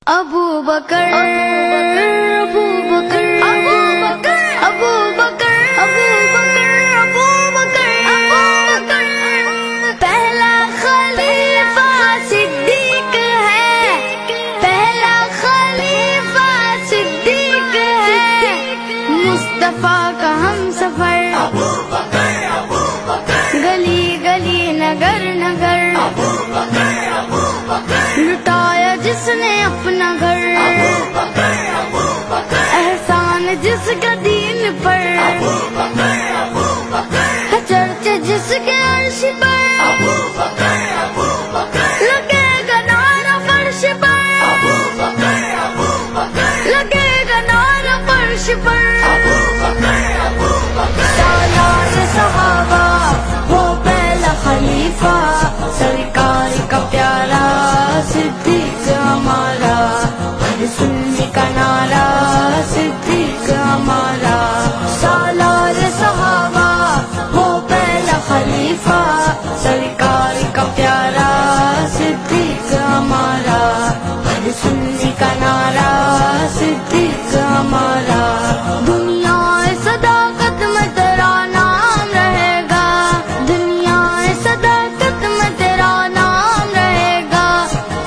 ابو بکر ابو بکر ابو بکر ابو بکر ابو بکر ابو بکر ابو بکر پہلا خلیفہ صدیق ہے، پہلا خلیفہ صدیق ہے، مصطفیٰ کا ہم سفر ابو بکر ابو بکر، گلی گلی نگر نگر ابو بکر ابو بکر، لٹایا جس نے اپنا گھر ابو بکر ابو بکر، احسان جس کا دین پر ابو بکر ابو بکر، چرچ جس کے عرش پر ابو بکر ابو بکر، لگے گا نعرہ فرش پر ابو بکر ابو بکر، لگے گا نعرہ فرش پر ابو بکر ابو بکر، سالار صحابہ وہ پہلا خلیفہ، سرکار کا پیارا صدیق ہمارا، سنی کا نعرہ صدیق ہمارا، سالار صحابہ وہ پہلا خلیفہ، سرکار کا پیارا صدیق ہمارا، سنی کا نعرہ صدیق ہمارا، دنیا صداقت میں تیرا نام رہے گا، دنیا صداقت میں تیرا نام رہے گا،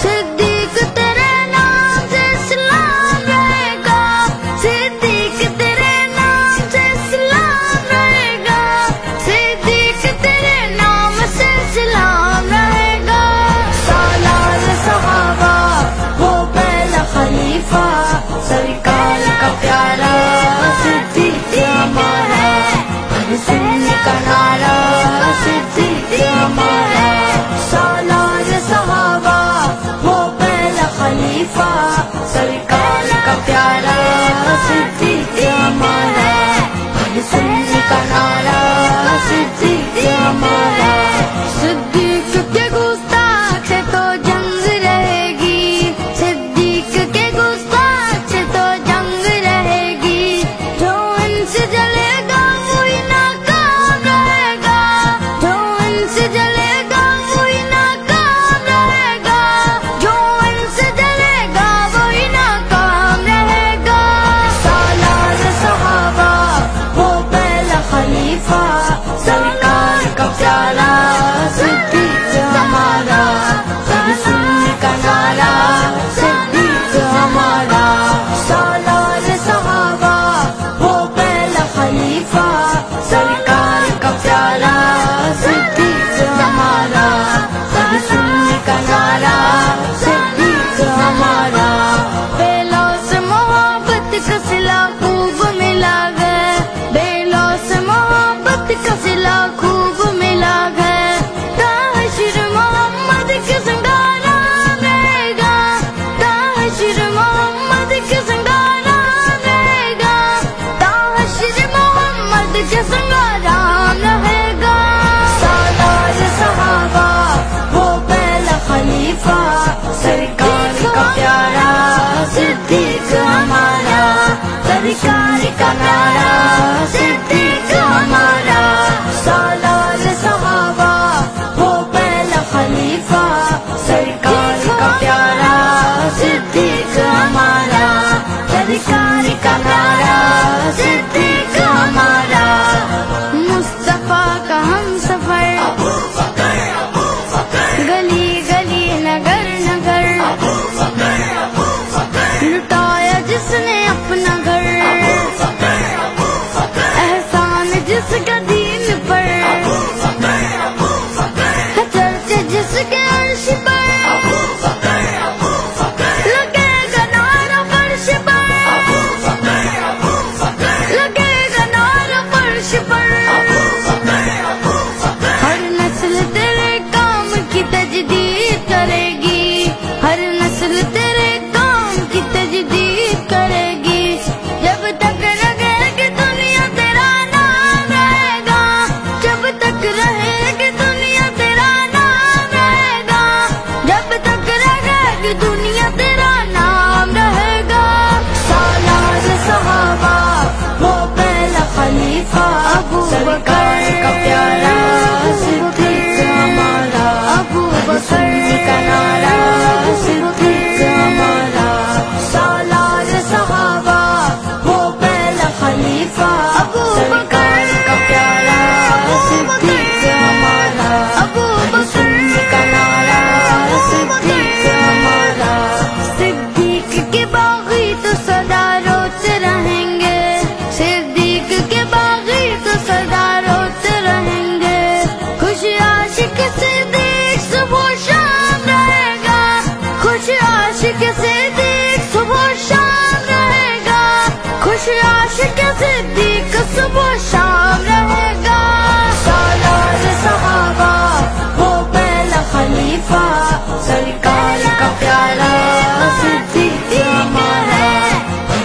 صدیق تیرے نام سے اسلام رہے گا، صدیق تیرے نام سے اسلام رہے گا، صدیق تیرے نام سے اسلام رہے گا، سالار صحابہ وہ پہلا خلیفہ، سرکار کا پیارا صدیق ہمارا، سنی کا نعرہ صدیق ہمارا، سالار صحابہ وہ پہلا خلیفہ، سرکار کا پیارا صدیق ہمارا، سنی کا نعرہ صدیق ہمارا، صدیق کے گستاخ سے تو جنگ رہے گی، صدیق کے گستاخ سے تو جنگ رہے گی، جو ان سے جلے گا وہی ناکام رہے گا، جو ان سے جلے گا وہی ناکام رہے گا، جو ان سے جلے گا وہی ناکام رہے گا، سالار صحابہ وہ پہلا خلیفہ، سرکار کا پیارا صدیق ہمارا، سنی کا نعرہ صدیق ہمارا، سالار صحابہ وہ پہلا خلیفہ، سرکار کا پیارا صدیق ہمارا، سنی کا نعرہ صدیق ہمارا، بیلوں سے محبت کا صلہ خوب ملا گیا، بیلوں سے محبت کا صلہ خوب ملا گیا، تحشر محمد کے سنگارا رہے گا، تحشر محمد کے سنگارا رہے گا، تحشر محمد کے سنگارا رہے گا، سالار صحابہ وہ پہلا خلیفہ، سرکار کا پیارا صدیق ہمارا، سرکار کا نعرہ صدیق ہمارا، سالار صحابہ وہ پہلا خلیفہ، سرکار کا پیارا صدیق ہمارا، سرکار کا نعرہ صدیق ہمارا، مصطفیٰ کا ہم سفر ابو بکر ابو بکر، گلی گلی نگر نگر ابو بکر ابو بکر، لٹایا جس نے اپنا گھر ابو بکر ابو بکر، احسان جس کا دین پر ابو بکر ابو بکر، چرچ جس کے عرش پر ابو بکر ابو بکر، لگے گا نعرہ فرش پر ابو بکر ابو بکر، لگے گا نعرہ فرش پر ابو بکر ابو بکر، ہر نسل تیرے کام کی تجدید کرے گی، ہر نسل تیرے کام کی تجدید کرے گی، جب تک رہے گی دنیا تیرا نام رہے گا، جب تک رہے گی دنیا تیرا نام رہے گا، جب تک رہے گی دنیا تیرا نام رہے گا، سالار صحابہ وہ پہلا خلیفہ، سرکار کا پیارا صدیق ہمارا، ابو بکر کا نعرہ صدیق ہمارا، عاشق صدیق صبح شام رہے گا، سالار صحابہ وہ پہلا خلیفہ، سرکار کا پیارا صدیق ہمارا،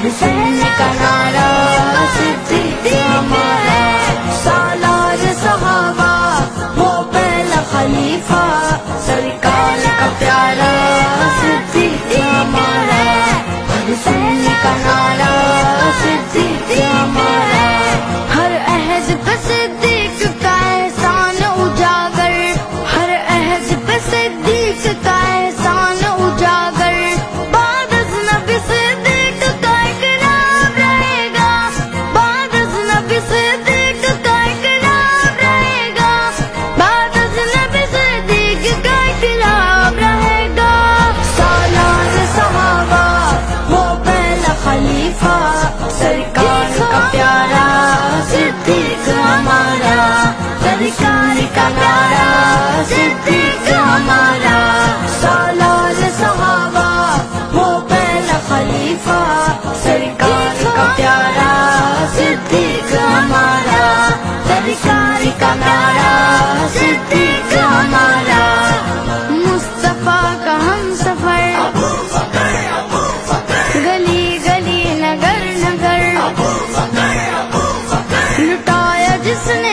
حسین کا نعرہ صدیق ہمارا، سالار صحابہ وہ پہلا خلیفہ، سرکار کا پیارا صدیق ہمارا، حسین کا نعرہ صدیق ہمارا، ہر عہد پہ صدیق کا احسان اجاگر، ہر عہد پہ صدیق کا احسان اجاگر، بعد از نبی صدیق کا ایک نام رہے گا، بعد از نبی صدیق کا ایک نام رہے گا، بعد از نبی صدیق کا ایک نام رہے گا، سالار صحابہ وہ پہلا خلیفہ، سرکار کا پیارا صدیق ہمارا، سرکار کا پیارا صدیق ہمارا، سالار صحابہ وہ پہلا خلیفہ، سرکار کا پیارا صدیق ہمارا، سرکار کا پیارا صدیق ہمارا، مصطفیٰ کا ہم سفر، گلی گلی نگر نگر، لٹایا جس نے